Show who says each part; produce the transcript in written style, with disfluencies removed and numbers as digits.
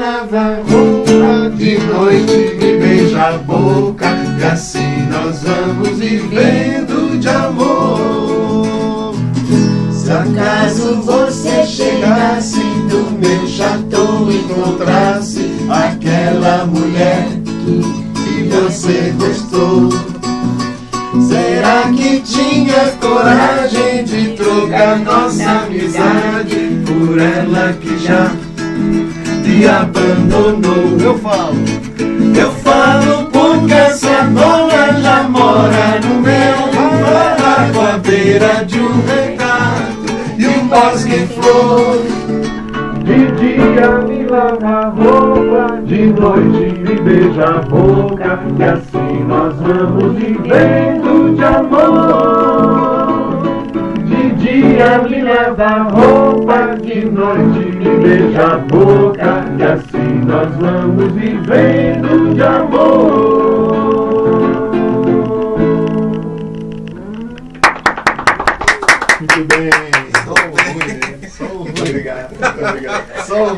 Speaker 1: lava a roupa, de noite me beija a boca, e assim nós vamos vivendo de amor.
Speaker 2: Se acaso você chegasse no meu chateau e encontrasse aquela mulher que você gostou, será que tinha coragem de trocar nossa amizade por ela que já te abandonou? Eu falo porque essa dona já mora no meu barraco, à beira de um regato e um bosque em flor.
Speaker 1: De dia me lava a roupa, de noite me beija a boca, e assim nós vamos vivendo de amor. De dia me lava a roupa, de noite me beija a boca, e assim nós vamos vivendo de amor. Muito bem. Obrigado. Só o